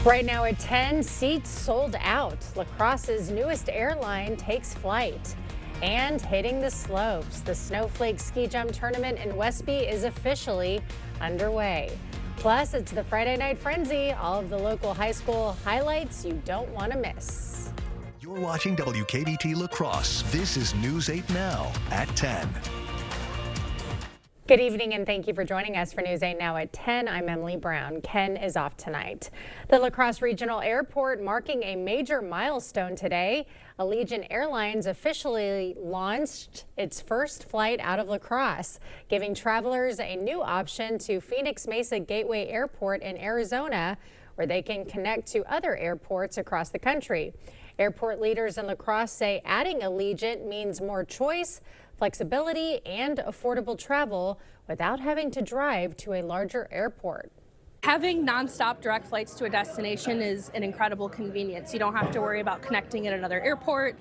Right now at 10, seats sold out. La Crosse's newest airline takes flight. And hitting the slopes, the Snowflake Ski Jump Tournament in Westby is officially underway. Plus, it's the Friday Night Frenzy, all of the local high school highlights you don't want to miss. You're watching WKBT La Crosse. This is News 8 Now at 10. Good evening and thank you for joining us for News 8 Now at 10. I'm Emily Brown. Ken is off tonight. The La Crosse Regional Airport marking a major milestone today. Allegiant Airlines officially launched its first flight out of La Crosse, giving travelers a new option to Phoenix Mesa Gateway Airport in Arizona, where they can connect to other airports across the country. Airport leaders in La Crosse say adding Allegiant means more choice, flexibility, and affordable travel without having to drive to a larger airport. Having nonstop direct flights to a destination is an incredible convenience. You don't have to worry about connecting at another airport,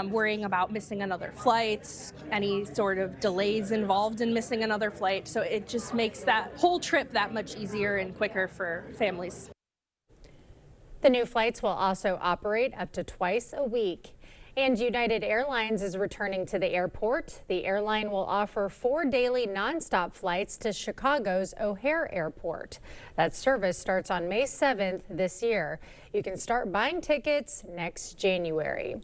worrying about missing another flight, any sort of delays involved in missing another flight. So it just makes that whole trip that much easier and quicker for families. The new flights will also operate up to twice a week. And United Airlines is returning to the airport. The airline will offer 4 daily nonstop flights to Chicago's O'Hare Airport. That service starts on May 7th this year. You can start buying tickets next January.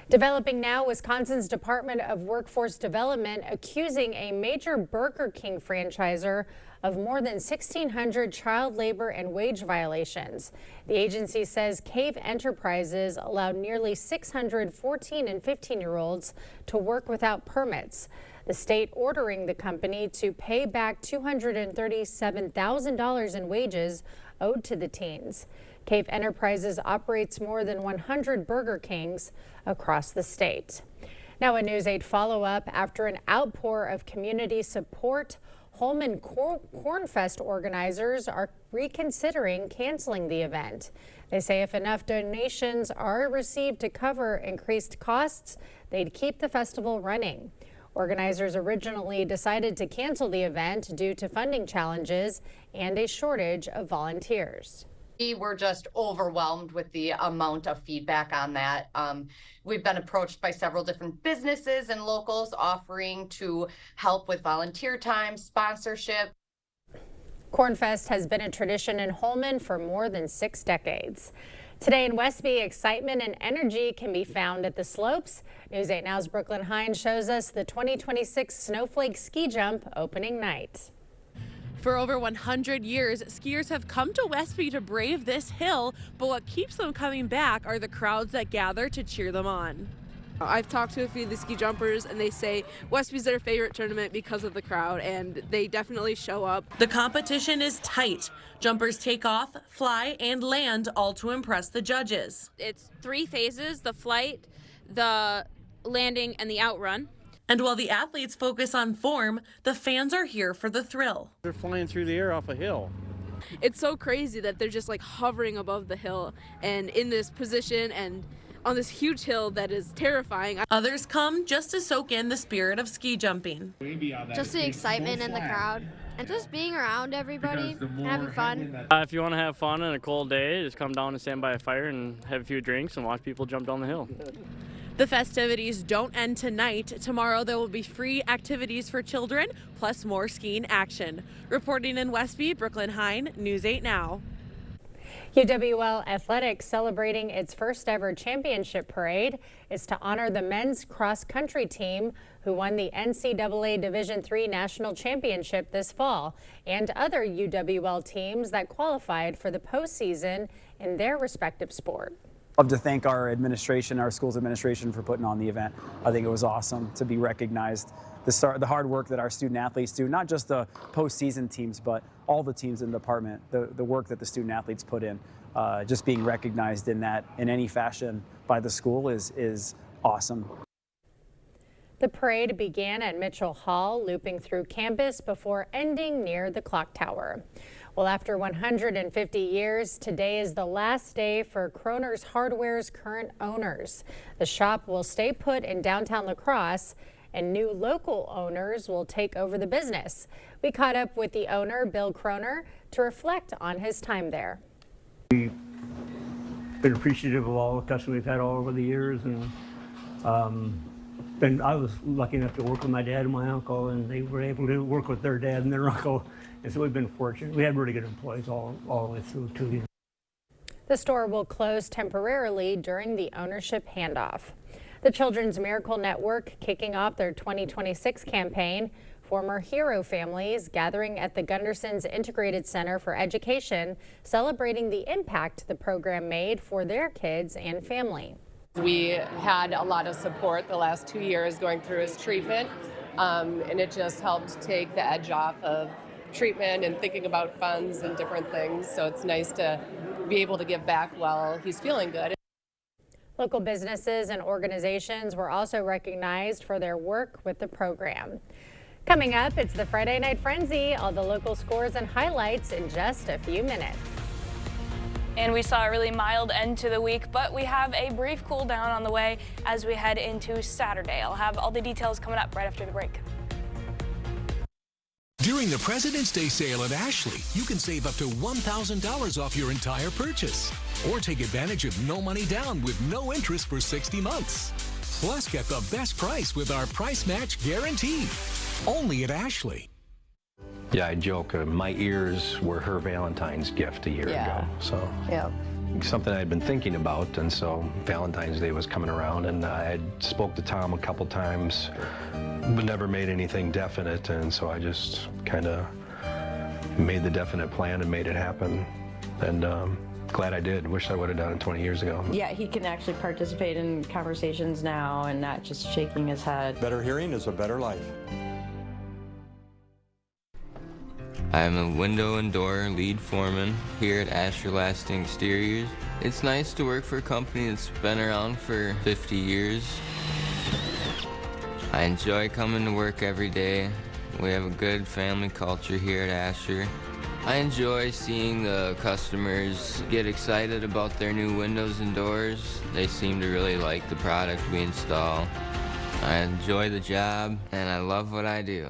Developing now, Wisconsin's Department of Workforce Development accusing a major Burger King franchisor of more than 1,600 child labor and wage violations. The agency says Cave Enterprises allowed nearly 600 14 and 15-year-olds to work without permits. The state ordering the company to pay back $237,000 in wages owed to the teens. Cave Enterprises operates more than 100 Burger Kings across the state. Now a News 8 follow-up after an outpour of community support. Holmen Cornfest organizers are reconsidering canceling the event. They say if enough donations are received to cover increased costs, they'd keep the festival running. Organizers originally decided to cancel the event due to funding challenges and a shortage of volunteers. We were just overwhelmed with the amount of feedback on that. We've been approached by several different businesses and locals offering to help with volunteer time, sponsorship. Cornfest has been a tradition in Holmen for more than 6 decades. Today in Westby, excitement and energy can be found at the slopes. News 8 Now's Brooklyn Hines shows us the 2026 Snowflake Ski Jump opening night. For over 100 years, skiers have come to Westby to brave this hill, but what keeps them coming back are the crowds that gather to cheer them on. I've talked to a few of the ski jumpers and they say Westby's their favorite tournament because of the crowd, and they definitely show up. The competition is tight. Jumpers take off, fly, and land, all to impress the judges. It's 3 phases: the flight, the landing, and the outrun. And while the athletes focus on form, the fans are here for the thrill. They're flying through the air off a hill. It's so crazy that they're just like hovering above the hill and in this position and on this huge hill that is terrifying. Others come just to soak in the spirit of ski jumping. Just the excitement in the crowd and just being around everybody and having fun. If you want to have fun on a cold day, just come down and stand by a fire and have a few drinks and watch people jump down the hill. The festivities don't end tonight. Tomorrow there will be free activities for children, plus more skiing action. Reporting in Westby, Brooklyn Hine, News 8 Now. UWL Athletics celebrating its first ever championship parade is to honor the men's cross country team who won the NCAA Division III National Championship this fall, and other UWL teams that qualified for the postseason in their respective sport. Love to thank our administration, our school's administration, for putting on the event. I think it was awesome to be recognized. The hard work that our student athletes do, not just the postseason teams, but all the teams in the department, the work that the student athletes put in, just being recognized in any fashion by the school is awesome. The parade began at Mitchell Hall, looping through campus before ending near the clock tower. Well, after 150 years, today is the last day for Kroner's Hardware's current owners. The shop will stay put in downtown La Crosse, and new local owners will take over the business. We caught up with the owner, Bill Kroner, to reflect on his time there. We been appreciative of all the customers we've had all over the years, and I was lucky enough to work with my dad and my uncle, and they were able to work with their dad and their uncle, and so we've been fortunate. We had really good employees all the way through too. The store will close temporarily during the ownership handoff. The Children's Miracle Network kicking off their 2026 campaign. Former hero families gathering at the Gunderson's Integrated Center for Education, celebrating the impact the program made for their kids and family. We had a lot of support the last 2 years going through his treatment, and it just helped take the edge off of treatment and thinking about funds and different things. So it's nice to be able to give back while he's feeling good. Local businesses and organizations were also recognized for their work with the program. Coming up, it's the Friday Night Frenzy, all the local scores and highlights in just a few minutes. And we saw a really mild end to the week, but we have a brief cool down on the way as we head into Saturday. I'll have all the details coming up right after the break. During the President's Day sale at Ashley, you can save up to $1,000 off your entire purchase. Or take advantage of no money down with no interest for 60 months. Plus, get the best price with our price match guarantee. Only at Ashley. Yeah, I joke, my ears were her Valentine's gift a year ago. So something I had been thinking about, and so Valentine's Day was coming around, and I had spoke to Tom a couple times, but never made anything definite, and so I just kind of made the definite plan and made it happen. And glad I did. Wish I would have done it 20 years ago. Yeah, he can actually participate in conversations now and not just shaking his head. Better hearing is a better life. I'm a window and door lead foreman here at Asher Lasting Exteriors. It's nice to work for a company that's been around for 50 years. I enjoy coming to work every day. We have a good family culture here at Asher. I enjoy seeing the customers get excited about their new windows and doors. They seem to really like the product we install. I enjoy the job, and I love what I do.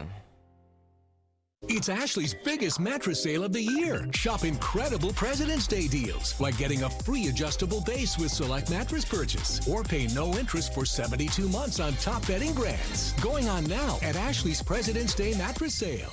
It's Ashley's biggest mattress sale of the year. Shop incredible President's Day deals, like getting a free adjustable base with select mattress purchase, or pay no interest for 72 months on top bedding brands. Going on now at Ashley's President's Day mattress sale.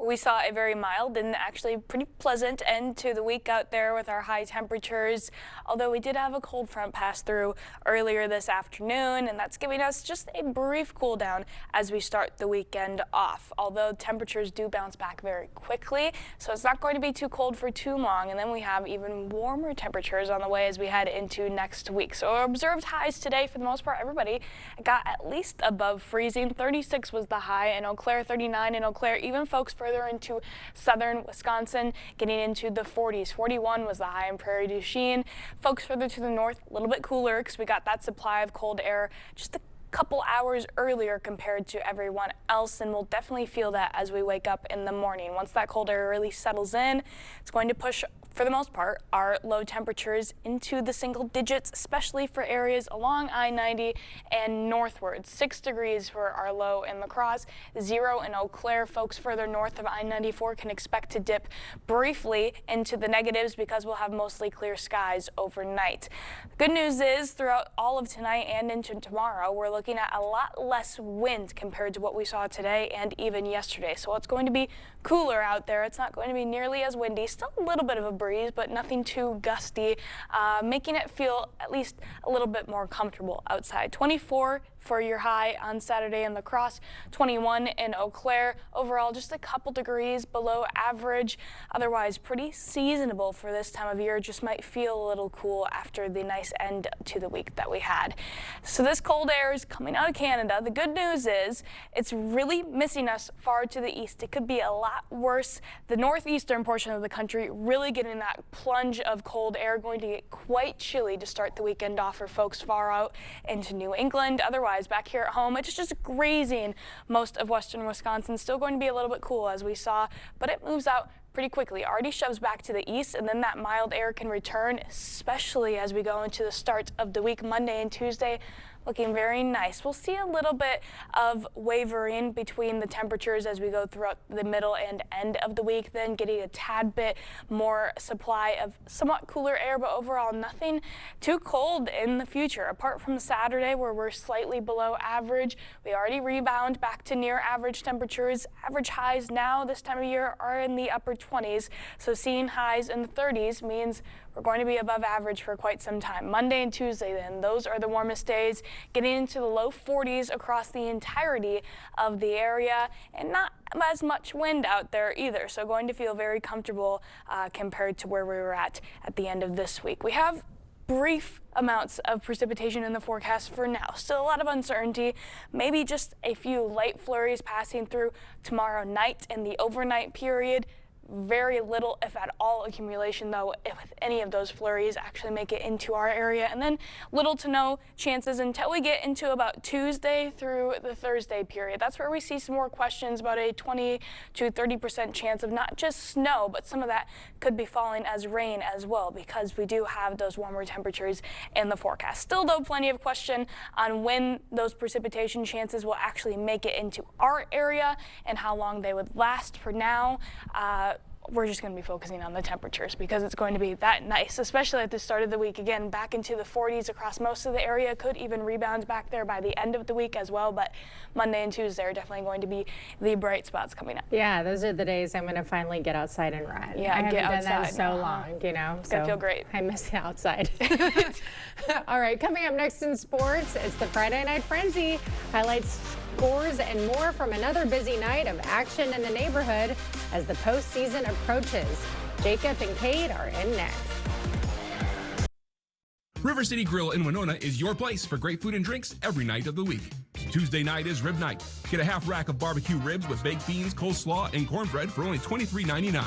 We saw a very mild and actually pretty pleasant end to the week out there with our high temperatures, although we did have a cold front pass through earlier this afternoon, and that's giving us just a brief cool down as we start the weekend off, although temperatures do bounce back very quickly, so it's not going to be too cold for too long, and then we have even warmer temperatures on the way as we head into next week. So our observed highs today, for the most part, everybody got at least above freezing. 36 was the high in Eau Claire, 39 in Eau Claire, even folks further into southern Wisconsin getting into the 40s. 41 was the high in Prairie du Chien. Folks further to the north, a little bit cooler because we got that supply of cold air just a couple hours earlier compared to everyone else, and we'll definitely feel that as we wake up in the morning. Once that cold air really settles in, it's going to push, for the most part, our low temperatures into the single digits, especially for areas along I-90 and northward. 6 degrees for our low in La Crosse, 0 in Eau Claire. Folks further north of I-94 can expect to dip briefly into the negatives because we'll have mostly clear skies overnight. Good news is throughout all of tonight and into tomorrow, we're looking at a lot less wind compared to what we saw today and even yesterday. So it's going to be cooler out there. It's not going to be nearly as windy. Still a little bit of a breeze, but nothing too gusty, making it feel at least a little bit more comfortable outside. 24 for your high on Saturday in La Crosse, 21 in Eau Claire. Overall, just a couple degrees below average. Otherwise, pretty seasonable for this time of year. Just might feel a little cool after the nice end to the week that we had. So this cold air is coming out of Canada. The good news is it's really missing us far to the east. It could be a lot worse. The northeastern portion of the country really getting that plunge of cold air, going to get quite chilly to start the weekend off for folks far out into New England. Otherwise, back here at home, it's just grazing most of western Wisconsin. Still going to be a little bit cool as we saw, but it moves out pretty quickly. Already shoves back to the east, and then that mild air can return, especially as we go into the start of the week. Monday and Tuesday looking very nice. We'll see a little bit of wavering between the temperatures as we go throughout the middle and end of the week, then getting a tad bit more supply of somewhat cooler air, but overall nothing too cold in the future. Apart from Saturday, where we're slightly below average, we already rebound back to near average temperatures. Average highs now this time of year are in the upper 20s, so seeing highs in the 30s means we're going to be above average for quite some time. Monday and Tuesday, then, those are the warmest days, getting into the low 40s across the entirety of the area, and not as much wind out there either, so going to feel very comfortable compared to where we were at the end of this week. We have brief amounts of precipitation in the forecast for now. Still a lot of uncertainty, maybe just a few light flurries passing through tomorrow night in the overnight period. Very little, if at all, accumulation, though, if any of those flurries actually make it into our area. And then little to no chances until we get into about Tuesday through the Thursday period. That's where we see some more questions about a 20 to 30% chance of not just snow, but some of that could be falling as rain as well, because we do have those warmer temperatures in the forecast. Still, though, plenty of question on when those precipitation chances will actually make it into our area and how long they would last. For now, we're just going to be focusing on the temperatures because it's going to be that nice, especially at the start of the week. Again, back into the 40s across most of the area, could even rebound back there by the end of the week as well. But Monday and Tuesday are definitely going to be the bright spots coming up. Yeah, those are the days I'm going to finally get outside and run. Yeah, I haven't get done outside. that so long, you know. It's going to feel great. I miss the outside. All right, coming up next in sports, it's the Friday Night Frenzy. Highlights, scores, and more from another busy night of action in the neighborhood as the postseason approaches. Jacob and Kate are in next. River City Grill in Winona is your place for great food and drinks every night of the week. Tuesday night is rib night. Get a half rack of barbecue ribs with baked beans, coleslaw, and cornbread for only $23.99,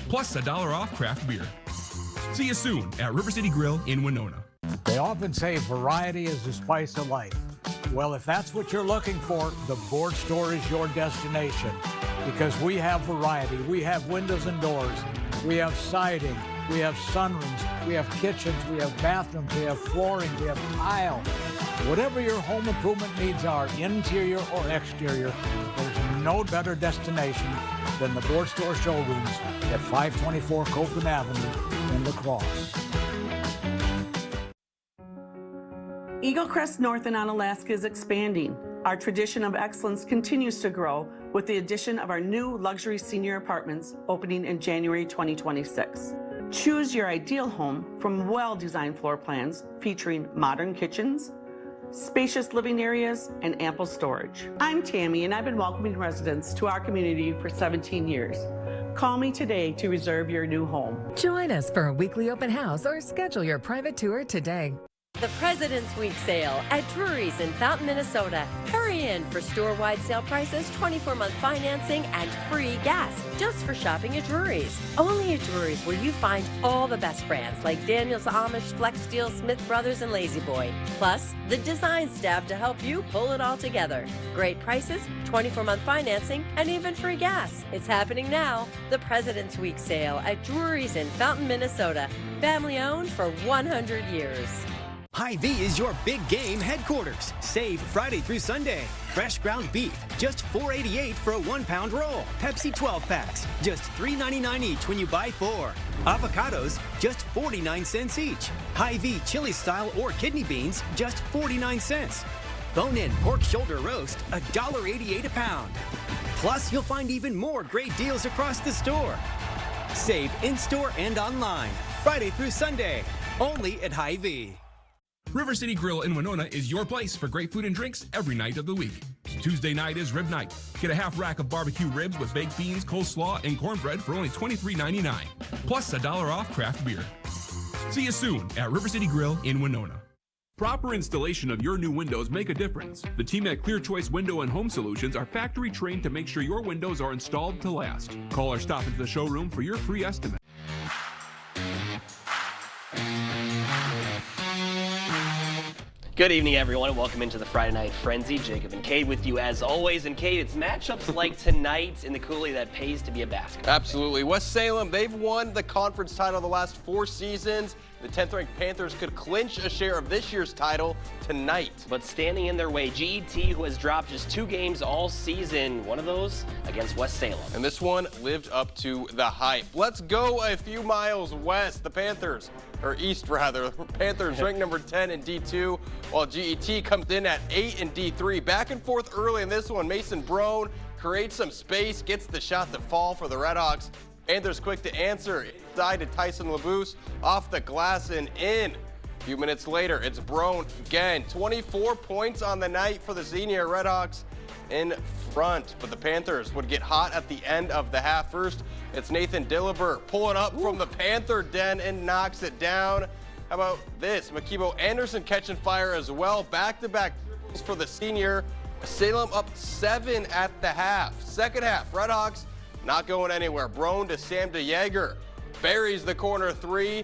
plus $1 off craft beer. See you soon at River City Grill in Winona. They often say variety is the spice of life. Well, if that's what you're looking for, the Board Store is your destination, because we have variety. We have windows and doors. We have siding. We have sunrooms. We have kitchens. We have bathrooms. We have flooring. We have tile. Whatever your home improvement needs are, interior or exterior, there's no better destination than the Board Store showrooms at 524 Copeland Avenue in La Crosse. Eagle Crest North in Onalaska is expanding. Our tradition of excellence continues to grow with the addition of our new luxury senior apartments opening in January 2026. Choose your ideal home from well-designed floor plans featuring modern kitchens, spacious living areas, and ample storage. I'm Tammy, and I've been welcoming residents to our community for 17 years. Call me today to reserve your new home. Join us for a weekly open house or schedule your private tour today. The President's Week sale at Drury's in Fountain, Minnesota. Hurry in for store-wide sale prices, 24-month financing, and free gas just for shopping at Drury's. Only at Drury's will you find all the best brands like Daniels Amish, Flex Steel, Smith Brothers, and Lazy Boy. Plus, the design staff to help you pull it all together. Great prices, 24-month financing, and even free gas. It's happening now. The President's Week sale at Drury's in Fountain, Minnesota. Family owned for 100 years. Hy-Vee is your big game headquarters. Save Friday through Sunday. Fresh ground beef, just $4.88 for a 1-pound roll. Pepsi 12 packs, just $3.99 each when you buy 4. Avocados, just 49 cents each. Hy-Vee chili style or kidney beans, just 49 cents. Bone-in pork shoulder roast, $1.88 a pound. Plus, you'll find even more great deals across the store. Save in-store and online. Friday through Sunday, only at Hy-Vee. River City Grill in Winona is your place for great food and drinks every night of the week. Tuesday night is rib night. Get a half rack of barbecue ribs with baked beans, coleslaw, and cornbread for only $23.99, plus $1 off craft beer. See you soon at River City Grill in Winona. Proper installation of your new windows make a difference. The team at Clear Choice Window and Home Solutions are factory trained to make sure your windows are installed to last. Call or stop into the showroom for your free estimate. Good evening, everyone, and welcome into the Friday Night Frenzy. Jacob and Kate with you as always. And Kate, it's matchups like tonight in the coulee that pays to be a basket. Absolutely. West Salem, they've won the conference title the last 4 seasons. the 10th-ranked Panthers could clinch a share of this year's title tonight. But standing in their way, GET, who has dropped just 2 games all season, one of those against West Salem. And this one lived up to the hype. Let's go a few miles west. The Panthers, or east rather, Panthers ranked number 10 in D2, while GET comes in at 8 in D3. Back and forth early in this one. Mason Brown creates some space, gets the shot to fall for the Redhawks. Panthers quick to answer. Inside to Tyson LaBousse, off the glass and in. A few minutes later, it's Brown again. 24 points on the night for the senior. Redhawks in front, but the Panthers would get hot at the end of the half. First, it's Nathan Dillibert pulling up from the Panther den and knocks it down. How about this? Makibo Anderson catching fire as well. Back-to-back triples for the senior. Salem up 7 at the half. Second half, Redhawks not going anywhere. Brown to Sam DeJager. Buries the corner 3.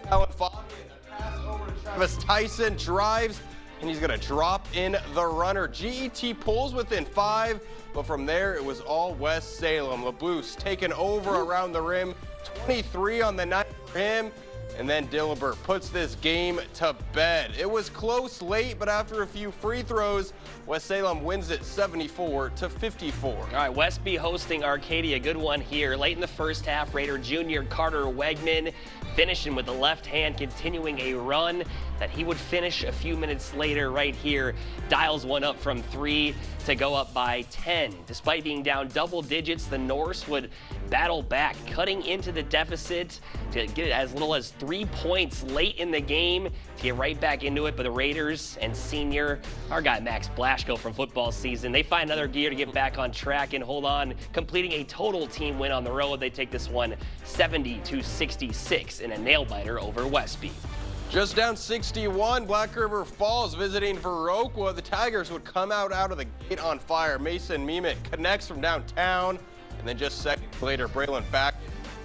Alan Fogg, a pass over to Travis Tyson. Drives, and he's going to drop in the runner. GET pulls within 5, but from there it was all West Salem. LaBousse taking over around the rim. 23 on the night for him. And then Dillibert puts this game to bed. It was close late, but after a few free throws, West Salem wins it 74-54. All right, Westby hosting Arcadia. Good one here. Late in the first half, Raider junior Carter Wegman finishing with the left hand, continuing a run that he would finish a few minutes later right here. Dials one up from 3 to go up by 10. Despite being down double digits, the Norse would battle back, cutting into the deficit to get as little as 3 points late in the game to get right back into it. But the Raiders and senior, our guy Max Blaschko from football season, they find another gear to get back on track and hold on, completing a total team win on the road. They take this one 70-66 in a nail-biter over Westby. Just down 61, Black River Falls visiting Viroqua. The Tigers would come out of the gate on fire. Mason Mimic connects from downtown, and then just seconds later, Braylon back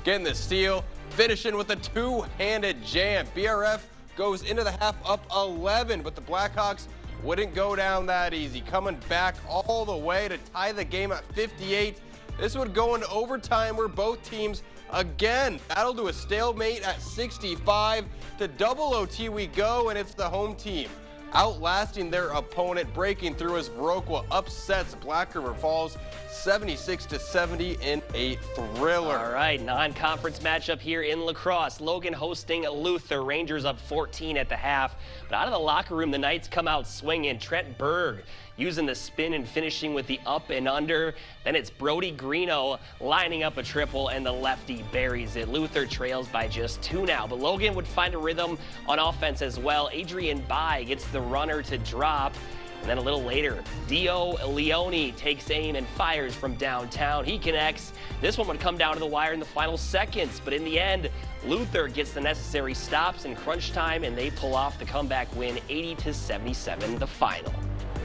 getting the steal, finishing with a two-handed jam. BRF goes into the half up 11, but the Blackhawks wouldn't go down that easy, coming back all the way to tie the game at 58. This would go into overtime where both teams again battle to a stalemate at 65. To double OT we go, and it's the home team outlasting their opponent, breaking through as Viroqua upsets Black River Falls 76-70 in a thriller. All right, non-conference matchup here in La Crosse. Logan hosting Luther. Rangers up 14 at the half. But out of the locker room, the Knights come out swinging. Trent Berg using the spin and finishing with the up and under. Then it's Brody Greeno lining up a triple, and the lefty buries it. Luther trails by just 2 now, but Logan would find a rhythm on offense as well. Adrian Bai gets the runner to drop. And then a little later, Dio Leone takes aim and fires from downtown. He connects. This one would come down to the wire in the final seconds, but in the end, Luther gets the necessary stops in crunch time, and they pull off the comeback win 80-77, the final.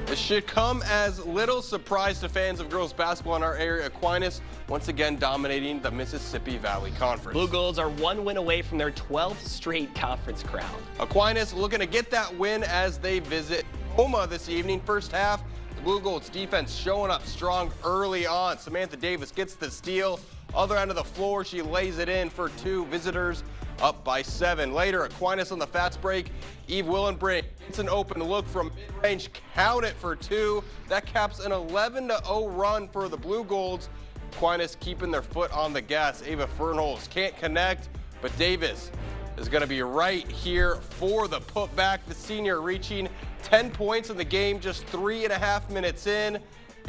This should come as little surprise to fans of girls basketball in our area. Aquinas once again dominating the Mississippi Valley Conference. Blue Goals are 1 win away from their 12th straight conference crown. Aquinas looking to get that win as they visit Houma this evening. First half, the Blue Goals defense showing up strong early on. Samantha Davis gets the steal. Other end of the floor, she lays it in for 2. Visitors up by 7. Later, Aquinas on the fast break. Eve Willenbrink gets an open look from mid-range. Count it for 2. That caps an 11-0 run for the Blue Golds. Aquinas keeping their foot on the gas. Ava Fernholz can't connect, but Davis is going to be right here for the putback. The senior reaching 10 points in the game just 3.5 minutes in.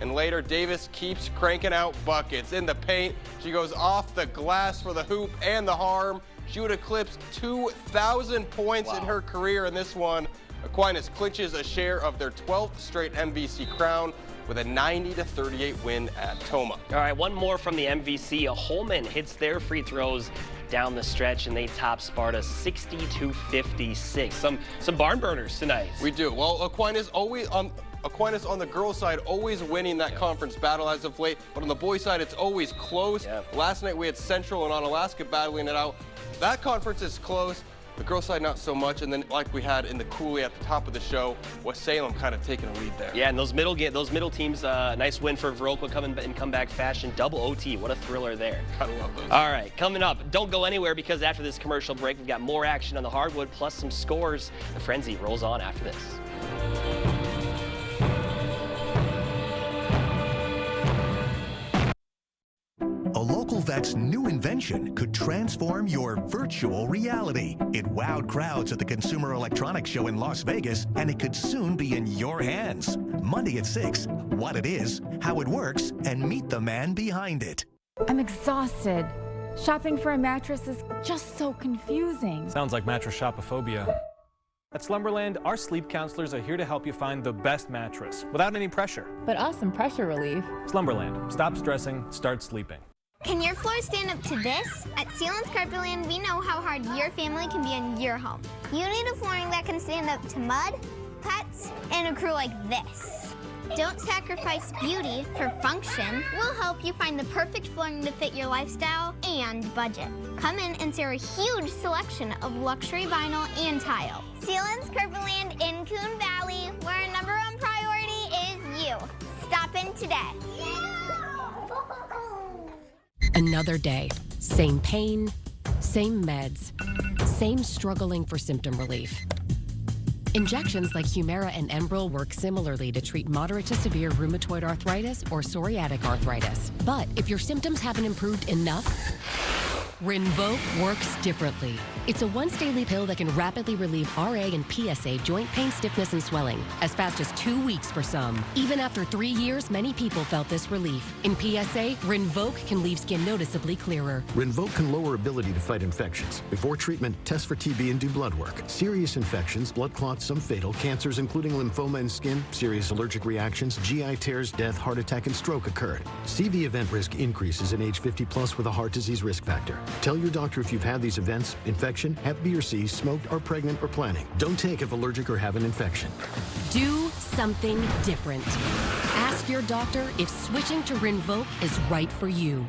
And later, Davis keeps cranking out buckets in the paint. She goes off the glass for the hoop and the harm. She would eclipse 2,000 points in her career in this one. Aquinas clinches a share of their 12th straight MVC crown with a 90-38 win at Tomah. All right, one more from the MVC. Holman hits their free throws down the stretch, and they top Sparta 60-56. Some barn burners tonight. We do. Well, Aquinas on the girls' side always winning that conference battle as of late, but on the boys' side it's always close. Last night we had Central and Onalaska battling it out. That conference is close. The girls' side, not so much. And then, like we had in the Coulee at the top of the show, was Salem kind of taking a lead there. Yeah, and those middle teams, nice win for Viroqua coming in comeback fashion. Double OT, what a thriller there. Gotta love those. All right, coming up, don't go anywhere because after this commercial break, we've got more action on the hardwood plus some scores. The frenzy rolls on after this. A local vet's new invention could transform your virtual reality. It wowed crowds at the Consumer Electronics Show in Las Vegas, and it could soon be in your hands. Monday at 6, what it is, how it works, and meet the man behind it. I'm exhausted. Shopping for a mattress is just so confusing. Sounds like mattress shopophobia. At Slumberland, our sleep counselors are here to help you find the best mattress without any pressure. But awesome pressure relief. Slumberland. Stop stressing, start sleeping. Can your floor stand up to this? At Sealands Carpetland, we know how hard your family can be in your home. You need a flooring that can stand up to mud, pets, and a crew like this. Don't sacrifice beauty for function. We'll help you find the perfect flooring to fit your lifestyle and budget. Come in and see our huge selection of luxury vinyl and tile. Sealands Carpetland in Coon Valley, where our #1 priority is you. Stop in today. Another day, same pain, same meds, same struggling for symptom relief. Injections like Humira and Enbrel work similarly to treat moderate to severe rheumatoid arthritis or psoriatic arthritis. But if your symptoms haven't improved enough, Rinvoq works differently. It's a once-daily pill that can rapidly relieve RA and PSA joint pain, stiffness, and swelling, as fast as 2 weeks for some. Even after 3 years, many people felt this relief. In PSA, Rinvoq can leave skin noticeably clearer. Rinvoq can lower ability to fight infections. Before treatment, test for TB and do blood work. Serious infections, blood clots, some fatal, cancers including lymphoma and skin, serious allergic reactions, GI tears, death, heart attack, and stroke occurred. CV event risk increases in age 50 plus with a heart disease risk factor. Tell your doctor if you've had these events, infection, Hep B or C, smoked, are pregnant, or planning. Don't take if allergic or have an infection. Do something different. Ask your doctor if switching to Rinvoq is right for you.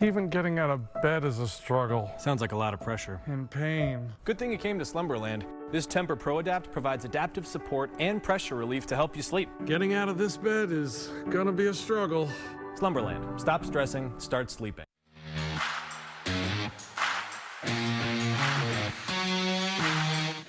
Even getting out of bed is a struggle. Sounds like a lot of pressure. And pain. Good thing you came to Slumberland. This Tempur ProAdapt provides adaptive support and pressure relief to help you sleep. Getting out of this bed is gonna be a struggle. Slumberland. Stop stressing, start sleeping.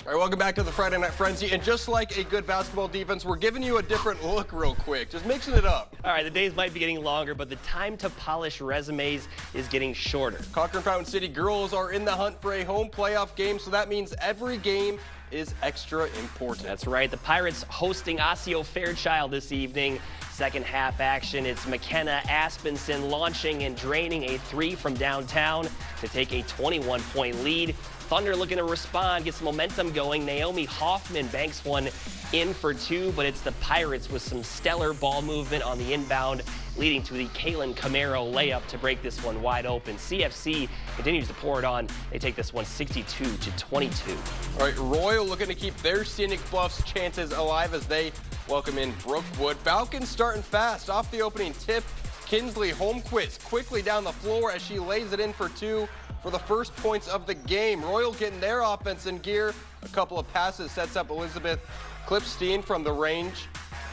All right, welcome back to the Friday Night Frenzy. And just like a good basketball defense, we're giving you a different look real quick, just mixing it up. All right, the days might be getting longer, but the time to polish resumes is getting shorter. Cochran Fountain City girls are in the hunt for a home playoff game, so that means every game is extra important. That's right. The Pirates hosting Osseo Fairchild this evening. Second half action. It's McKenna Aspenson launching and draining a 3 from downtown to take a 21-point lead. Thunder looking to respond, get some momentum going. Naomi Hoffman banks one in for 2, but it's the Pirates with some stellar ball movement on the inbound, leading to the Kaylin Camaro layup to break this one wide open. CFC continues to pour it on. They take this one 62-22. All right, Royal looking to keep their Scenic Bluffs chances alive as they welcome in Brookwood. Falcons starting fast off the opening tip. Kinsley Holmquist quickly down the floor as she lays it in for 2 for the first points of the game. Royal getting their offense in gear. A couple of passes sets up Elizabeth Klipstein from the range.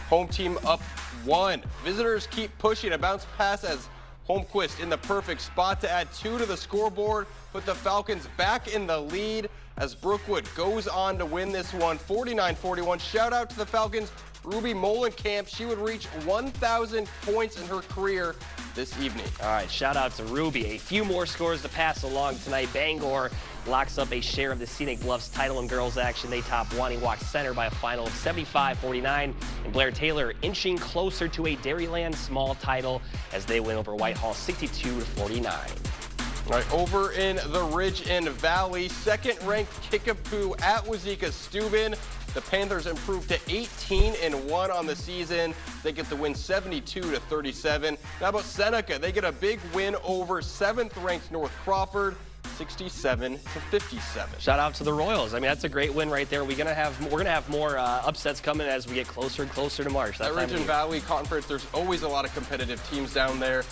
Home team up 1. Visitors keep pushing. A bounce pass as Holmquist in the perfect spot to add 2 to the scoreboard. Put the Falcons back in the lead as Brookwood goes on to win this one 49-41. Shout out to the Falcons' Ruby Molenkamp. She would reach 1,000 points in her career this evening. All right, shout out to Ruby. A few more scores to pass along tonight. Bangor locks up a share of the Scenic Bluffs title in girls action. They top Waniwak Center by a final of 75-49. And Blair Taylor inching closer to a Dairyland small title as they win over Whitehall 62-49. All right, over in the Ridge and Valley, second-ranked Kickapoo at Wazeeka Steuben. The Panthers improved to 18-1 on the season. They get the win 72-37. Now about Seneca, they get a big win over 7th-ranked North Crawford, 67-57. Shout out to the Royals. I mean, that's a great win right there. We're gonna have more upsets coming as we get closer and closer to March. That Ridge and Valley Conference, there's always a lot of competitive teams down there.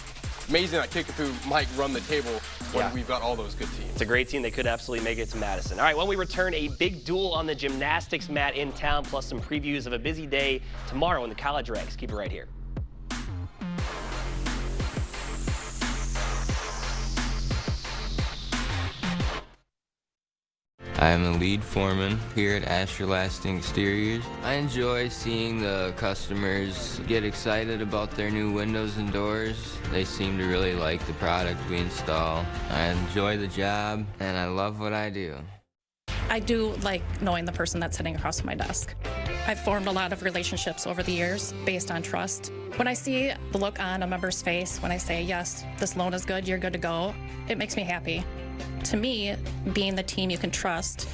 amazing that Kickapoo might run the table when we've got all those good teams. It's a great team. They could absolutely make it to Madison. All right, when we return, a big duel on the gymnastics mat in town, plus some previews of a busy day tomorrow in the college ranks. Keep it right here. I am a lead foreman here at Asher Lasting Exteriors. I enjoy seeing the customers get excited about their new windows and doors. They seem to really like the product we install. I enjoy the job and I love what I do. I do like knowing the person that's sitting across my desk. I've formed a lot of relationships over the years based on trust. When I see the look on a member's face, when I say, yes, this loan is good, you're good to go, it makes me happy. To me, being the team you can trust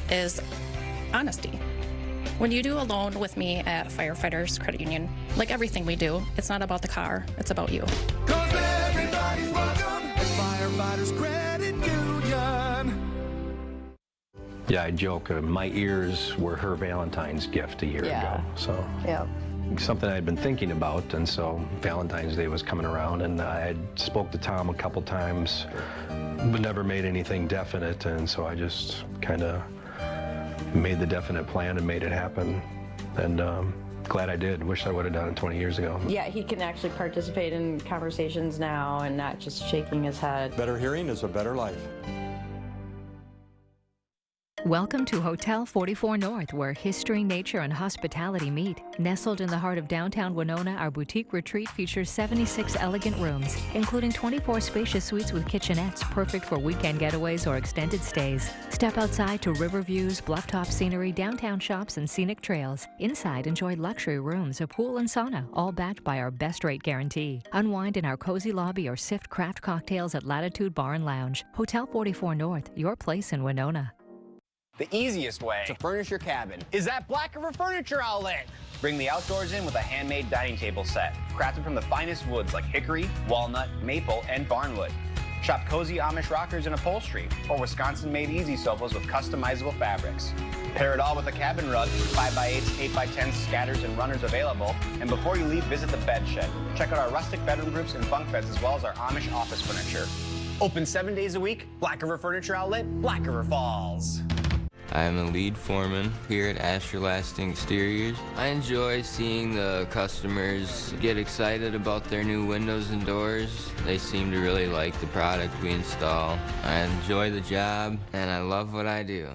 is honesty. When you do a loan with me at Firefighters Credit Union, like everything we do, it's not about the car, it's about you. 'Cause everybody's welcome at Firefighters Credit Union. Yeah, I joke. My ears were her Valentine's gift a year ago. So something I had been thinking about, and so Valentine's Day was coming around, and I had spoke to Tom a couple times, but never made anything definite, and so I just kind of made the definite plan and made it happen, and glad I did. Wish I would have done it 20 years ago. Yeah, he can actually participate in conversations now and not just shaking his head. Better hearing is a better life. Welcome to Hotel 44 North, where history, nature, and hospitality meet. Nestled in the heart of downtown Winona, our boutique retreat features 76 elegant rooms, including 24 spacious suites with kitchenettes, perfect for weekend getaways or extended stays. Step outside to river views, bluff-top scenery, downtown shops, and scenic trails. Inside, enjoy luxury rooms, a pool, and sauna, all backed by our best rate guarantee. Unwind in our cozy lobby or sift craft cocktails at Latitude Bar and Lounge. Hotel 44 North, your place in Winona. The easiest way to furnish your cabin is at Black River Furniture Outlet. Bring the outdoors in with a handmade dining table set, crafted from the finest woods like hickory, walnut, maple, and barnwood. Shop cozy Amish rockers and upholstery, or Wisconsin-made easy sofas with customizable fabrics. Pair it all with a cabin rug, 5x8s, 8x10s, scatters, and runners available. And before you leave, visit the bed shed. Check out our rustic bedroom groups and bunk beds, as well as our Amish office furniture. Open 7 days a week, Black River Furniture Outlet, Black River Falls. I am a lead foreman here at Asher Lasting Exteriors. I enjoy seeing the customers get excited about their new windows and doors. They seem to really like the product we install. I enjoy the job and I love what I do.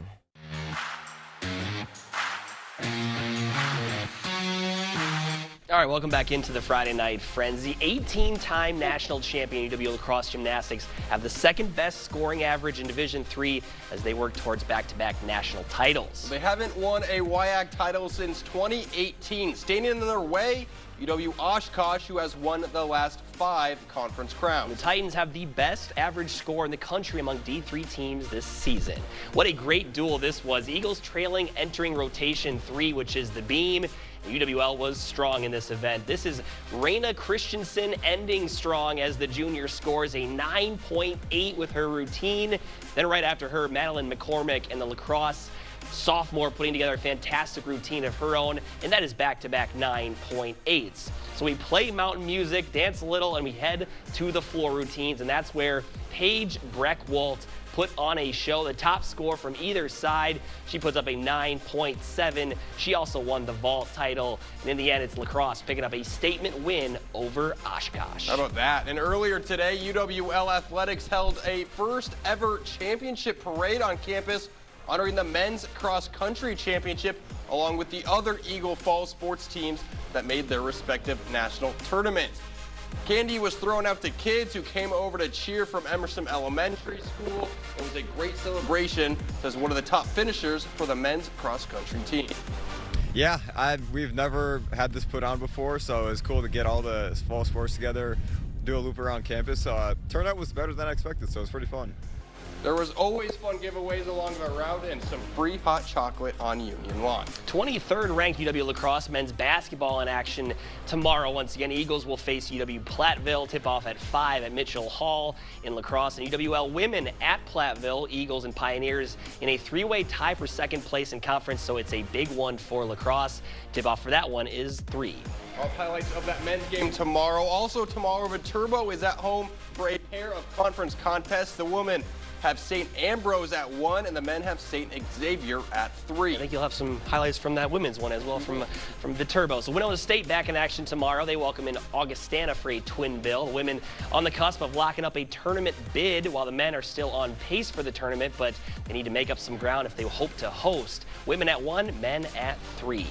All right, welcome back into the Friday Night Frenzy. 18-time national champion UW Lacrosse Gymnastics have the second best scoring average in Division III as they work towards back-to-back national titles. They haven't won a WIAC title since 2018. Standing in their way, UW Oshkosh, who has won the last 5 conference crowns. The Titans have the best average score in the country among D3 teams this season. What a great duel this was. Eagles trailing entering rotation 3, which is the beam. UWL was strong in this event. This is Raina Christensen ending strong as the junior scores a 9.8 with her routine. Then right after her, Madeline McCormick and the lacrosse sophomore putting together a fantastic routine of her own, and that is back-to-back 9.8s. So we play mountain music, dance a little, and we head to the floor routines, and that's where Paige Breckwalt put on a show. The top score from either side, she puts up a 9.7. She also won the vault title, and in the end, it's lacrosse picking up a statement win over Oshkosh. How about that? And earlier today, UWL Athletics held a first ever championship parade on campus, honoring the men's cross-country championship, along with the other Eagle Falls sports teams that made their respective national tournaments. Candy was thrown out to kids who came over to cheer from Emerson Elementary School. It was a great celebration as one of the top finishers for the men's cross-country team. Yeah, we've never had this put on before, so it was cool to get all the fall sports together, do a loop around campus. So turnout was better than I expected, so it was pretty fun. There was always fun giveaways along the route and some free hot chocolate on Union Lawn. 23rd ranked UW La Crosse men's basketball in action tomorrow. Once again, Eagles will face UW Platteville. Tip-off at 5 at Mitchell Hall in La Crosse. And UWL women at Platteville. Eagles and Pioneers in a three-way tie for second place in conference, so it's a big one for La Crosse. Tip-off for that one is 3. All highlights of that men's game tomorrow. Also tomorrow, Viterbo is at home for a pair of conference contests. The women have St. Ambrose at 1, and the men have St. Xavier at 3. I think you'll have some highlights from that women's one as well from Viterbo. So Winona State back in action tomorrow. They welcome in Augustana for a twin bill. The women on the cusp of locking up a tournament bid, while the men are still on pace for the tournament, but they need to make up some ground if they hope to host. Women at 1, men at 3.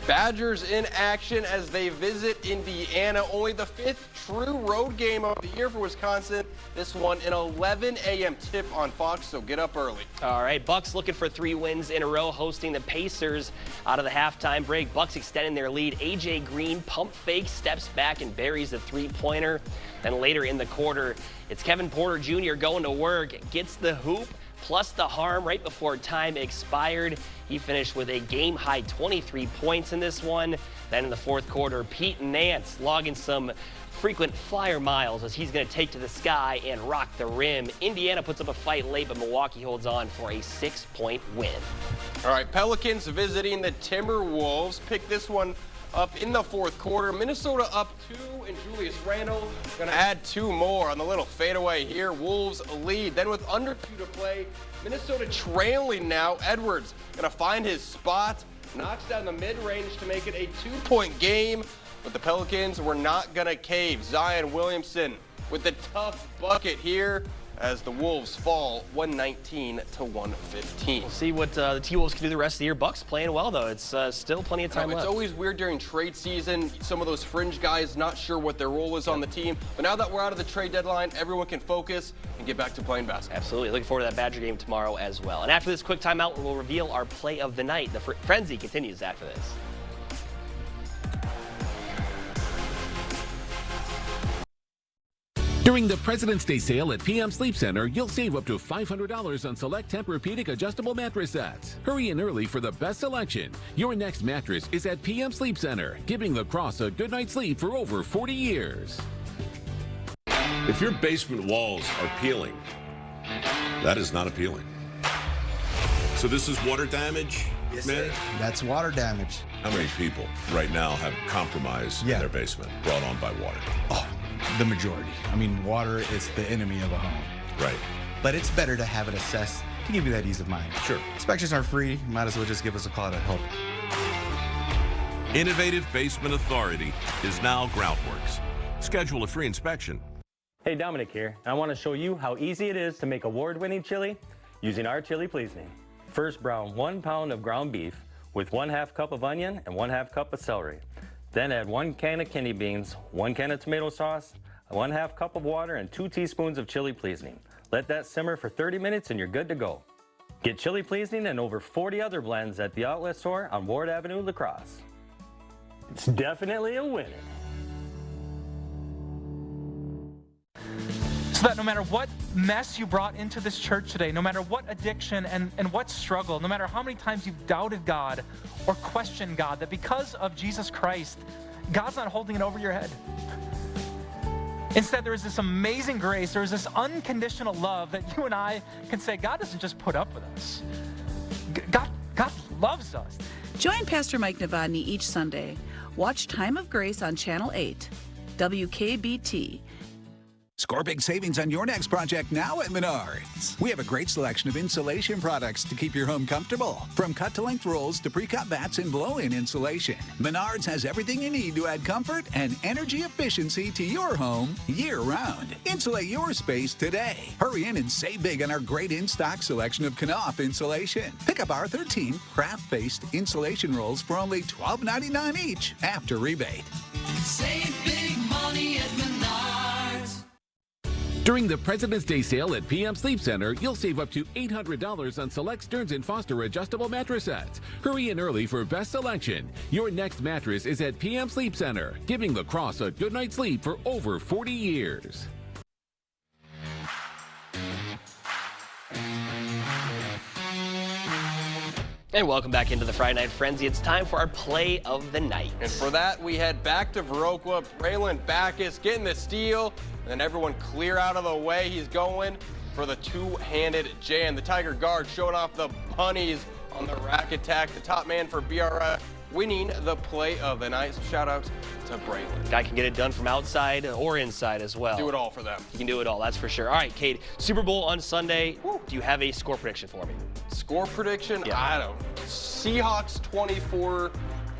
Badgers in action as they visit Indiana. Only the 5th true road game of the year for Wisconsin. This one an 11 a.m. tip on Fox, so get up early. All right, Bucks looking for 3 wins in a row, hosting the Pacers out of the halftime break. Bucks extending their lead. A.J. Green pump fake, steps back and buries the three-pointer. Then later in the quarter, it's Kevin Porter Jr. going to work, gets the hoop, plus the harm right before time expired. He finished with a game-high 23 points in this one. Then in the fourth quarter, Pete Nance logging some frequent flyer miles as he's going to take to the sky and rock the rim. Indiana puts up a fight late, but Milwaukee holds on for a 6-point win. All right, Pelicans visiting the Timberwolves. Pick this one up in the fourth quarter. Minnesota up 2, and Julius Randle going to add 2 more on the little fadeaway here. Wolves lead. Then with under 2 to play, Minnesota trailing now. Edwards going to find his spot, knocks down the mid-range to make it a 2-point game. But the Pelicans were not going to cave. Zion Williamson with the tough bucket here as the Wolves fall 119 to 115. We'll see what the T-Wolves can do the rest of the year. Bucks playing well, though. It's still plenty of time left. It's always weird during trade season. Some of those fringe guys not sure what their role is on the team. But now that we're out of the trade deadline, everyone can focus and get back to playing basketball. Absolutely. Looking forward to that Badger game tomorrow as well. And after this quick timeout, we'll reveal our play of the night. The frenzy continues after this. During the President's Day sale at PM Sleep Center, you'll save up to $500 on select Tempur-Pedic adjustable mattress sets. Hurry in early for the best selection. Your next mattress is at PM Sleep Center, giving La Crosse a good night's sleep for over 40 years. If your basement walls are peeling, that is not appealing. So this is water damage? Yes, man? That's water damage. How many people right now have compromise in their basement brought on by water? Oh, the majority. I mean, water is the enemy of a home. Right. But it's better to have it assessed to give you that ease of mind. Sure. Inspections are free. Might as well just give us a call to help. Innovative Basement Authority is now Groundworks. Schedule a free inspection. Hey, Dominic here. I want to show you how easy it is to make award-winning chili using our Chili Pleasing. First, brown 1 pound of ground beef with 1/2 cup of onion and 1/2 cup of celery. Then add 1 can of kidney beans, 1 can of tomato sauce, 1/2 cup of water, and 2 teaspoons of Chili Pleasing. Let that simmer for 30 minutes and you're good to go. Get Chili Pleasing and over 40 other blends at the outlet store on Ward Avenue, La Crosse. It's definitely a winner. So that no matter what mess you brought into this church today, no matter what addiction and what struggle, no matter how many times you've doubted God or questioned God, that because of Jesus Christ, God's not holding it over your head. Instead, there is this amazing grace, there is this unconditional love that you and I can say, God doesn't just put up with us. God loves us. Join Pastor Mike Novotny each Sunday. Watch Time of Grace on Channel 8, WKBT. Score big savings on your next project now at Menards. We have a great selection of insulation products to keep your home comfortable. From cut-to-length rolls to pre-cut bats and blow-in insulation, Menards has everything you need to add comfort and energy efficiency to your home year-round. Insulate your space today. Hurry in and save big on our great in-stock selection of Knauf insulation. Pick up our 13 craft-faced insulation rolls for only $12.99 each after rebate. Save big money at Menards. During the President's Day sale at PM Sleep Center, you'll save up to $800 on select Stearns & Foster adjustable mattress sets. Hurry in early for best selection. Your next mattress is at PM Sleep Center, giving La Crosse a good night's sleep for over 40 years. And welcome back into the Friday Night Frenzy. It's time for our play of the night. And for that, we head back to Viroqua. Braylon Backus getting the steal, and then everyone clear out of the way. He's going for the two-handed jam. The Tiger guard showing off the bunnies on the rack attack. The top man for BRF winning the play of the night. So shout out to Braylon. Guy can get it done from outside or inside as well. Do it all for them. You can do it all, that's for sure. All right, Cade, Super Bowl on Sunday. Do you have a score prediction for me? Score prediction? Yeah. I don't know. Seahawks 24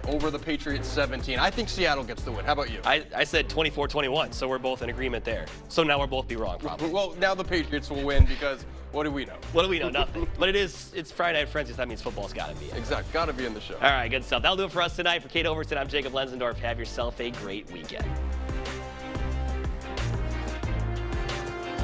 over the Patriots 17. I think Seattle gets the win. How about you? I said 24-21, so we're both in agreement there. So now we'll both be wrong, probably. Well, now the Patriots will win because what do we know? What do we know? Nothing. But it's Friday Night Frenzy, so that means football's got to be in. Exactly. Got to be in the show. All right, good stuff. That'll do it for us tonight. For Kate Overton, I'm Jacob Lenzendorf. Have yourself a great weekend.